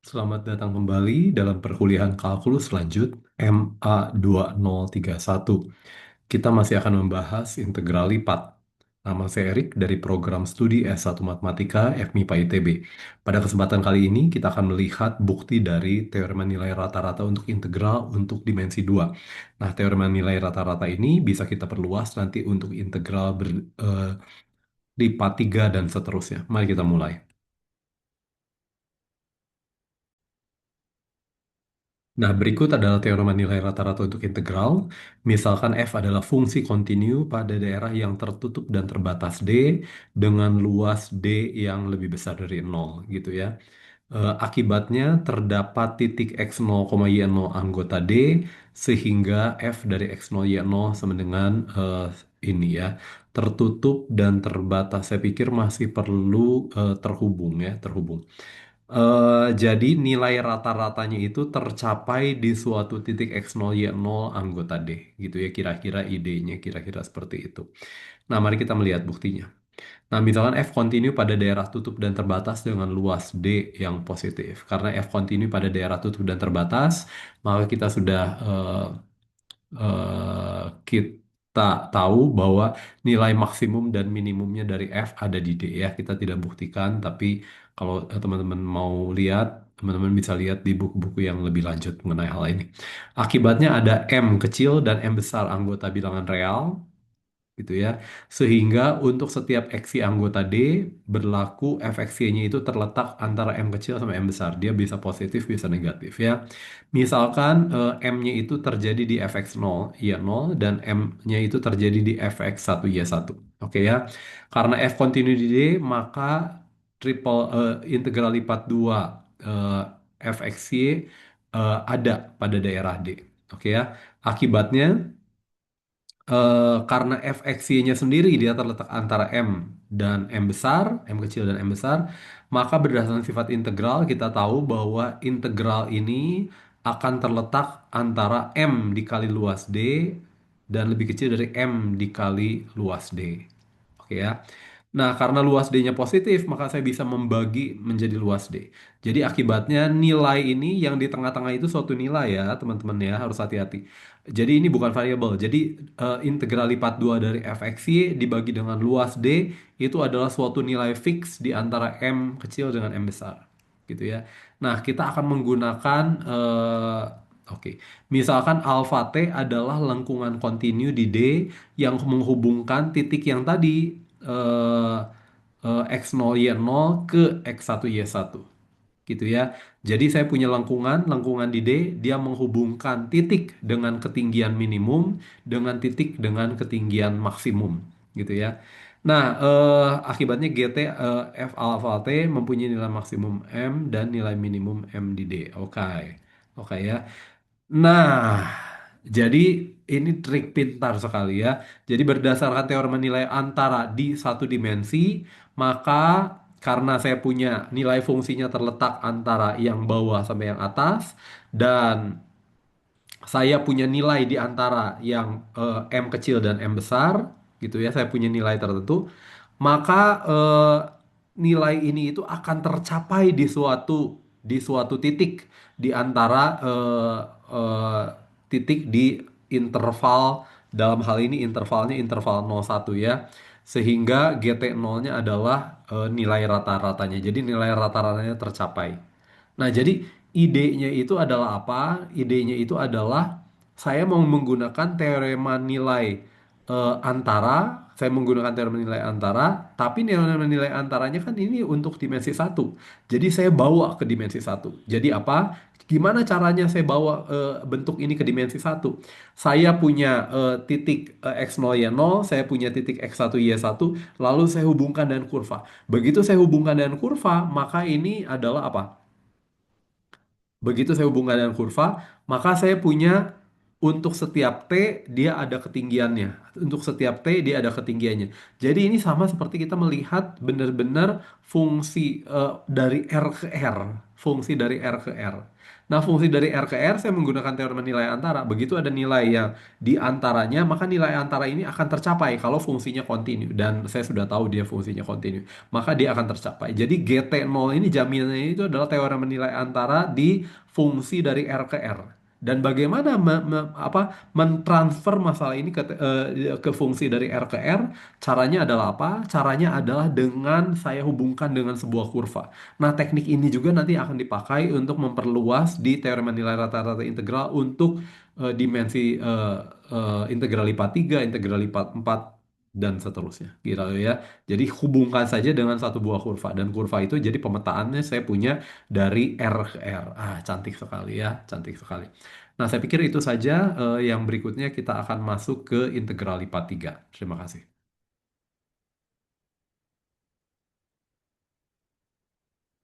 Selamat datang kembali dalam perkuliahan kalkulus lanjut MA2031. Kita masih akan membahas integral lipat. Nama saya Erik dari program studi S1 Matematika FMIPA ITB. Pada kesempatan kali ini kita akan melihat bukti dari teorema nilai rata-rata untuk integral untuk dimensi 2. Nah, teorema nilai rata-rata ini bisa kita perluas nanti untuk integral lipat 3 dan seterusnya. Mari kita mulai. Nah, berikut adalah teorema nilai rata-rata untuk integral. Misalkan f adalah fungsi kontinu pada daerah yang tertutup dan terbatas D dengan luas D yang lebih besar dari nol, gitu ya. Akibatnya terdapat titik x0, y0 anggota D sehingga f dari x0, y0 sama dengan ini ya, tertutup dan terbatas. Saya pikir masih perlu terhubung ya, terhubung. Jadi nilai rata-ratanya itu tercapai di suatu titik x0, y0 anggota D, gitu ya, kira-kira idenya kira-kira seperti itu. Nah, mari kita melihat buktinya. Nah, misalkan F kontinu pada daerah tutup dan terbatas dengan luas D yang positif. Karena F kontinu pada daerah tutup dan terbatas, maka kita sudah kita tahu bahwa nilai maksimum dan minimumnya dari F ada di D ya. Kita tidak buktikan, tapi kalau teman-teman mau lihat, teman-teman bisa lihat di buku-buku yang lebih lanjut mengenai hal ini. Akibatnya ada M kecil dan M besar anggota bilangan real gitu ya. Sehingga untuk setiap xy anggota D berlaku fxy-nya itu terletak antara M kecil sama M besar. Dia bisa positif, bisa negatif ya. Misalkan M-nya itu terjadi di fx0, y0 dan M-nya itu terjadi di fx1, y1. Oke ya. Karena F kontinu di D, maka integral lipat 2 fxy ada pada daerah D. Oke ya. Akibatnya karena fxy-nya sendiri dia terletak antara M dan M besar, M kecil dan M besar, maka berdasarkan sifat integral kita tahu bahwa integral ini akan terletak antara M dikali luas D dan lebih kecil dari M dikali luas D. Oke ya. Nah, karena luas D-nya positif, maka saya bisa membagi menjadi luas D. Jadi akibatnya nilai ini yang di tengah-tengah itu suatu nilai ya, teman-teman ya, harus hati-hati. Jadi ini bukan variabel. Jadi integral lipat 2 dari fxy dibagi dengan luas D itu adalah suatu nilai fix di antara M kecil dengan M besar. Gitu ya. Nah, kita akan menggunakan oke. Misalkan alfa T adalah lengkungan kontinu di D yang menghubungkan titik yang tadi eh, X0 Y0 ke X1 Y1 gitu ya. Jadi saya punya lengkungan, lengkungan di D, dia menghubungkan titik dengan ketinggian minimum dengan titik dengan ketinggian maksimum, gitu ya. Nah, akibatnya GT F alpha T mempunyai nilai maksimum M dan nilai minimum M di D. Oke, oke ya. Nah, jadi ini trik pintar sekali ya. Jadi berdasarkan teorema nilai antara di satu dimensi, maka karena saya punya nilai fungsinya terletak antara yang bawah sampai yang atas, dan saya punya nilai di antara yang M kecil dan M besar, gitu ya. Saya punya nilai tertentu, maka nilai ini itu akan tercapai di suatu titik di antara titik di interval, dalam hal ini intervalnya interval 0,1 ya. Sehingga GT0-nya adalah nilai rata-ratanya. Jadi nilai rata-ratanya tercapai. Nah, jadi idenya itu adalah apa? Idenya itu adalah saya mau menggunakan teorema nilai antara, saya menggunakan teorema nilai antara, tapi teorema nilai antaranya kan ini untuk dimensi satu. Jadi saya bawa ke dimensi satu. Jadi apa? Gimana caranya saya bawa bentuk ini ke dimensi satu? Saya punya titik x0 y0, saya punya titik x1 y1, lalu saya hubungkan dengan kurva. Begitu saya hubungkan dengan kurva, maka ini adalah apa? Begitu saya hubungkan dengan kurva, maka saya punya untuk setiap T dia ada ketinggiannya. Untuk setiap T dia ada ketinggiannya. Jadi ini sama seperti kita melihat benar-benar fungsi dari R ke R. fungsi dari R ke R. Nah, fungsi dari R ke R saya menggunakan teorema nilai antara. Begitu ada nilai yang di antaranya, maka nilai antara ini akan tercapai kalau fungsinya kontinu. Dan saya sudah tahu dia fungsinya kontinu. Maka dia akan tercapai. Jadi GT0 ini jaminannya itu adalah teorema nilai antara di fungsi dari R ke R. Dan bagaimana mentransfer masalah ini ke fungsi dari R ke R? Caranya adalah apa? Caranya adalah dengan saya hubungkan dengan sebuah kurva. Nah, teknik ini juga nanti akan dipakai untuk memperluas di teorema nilai rata-rata integral untuk dimensi integral lipat 3, integral lipat 4, dan seterusnya. Gitu ya. Jadi hubungkan saja dengan satu buah kurva. Dan kurva itu jadi pemetaannya saya punya dari R ke R. Ah, cantik sekali ya, cantik sekali. Nah, saya pikir itu saja. Yang berikutnya kita akan masuk ke integral lipat 3. Terima kasih.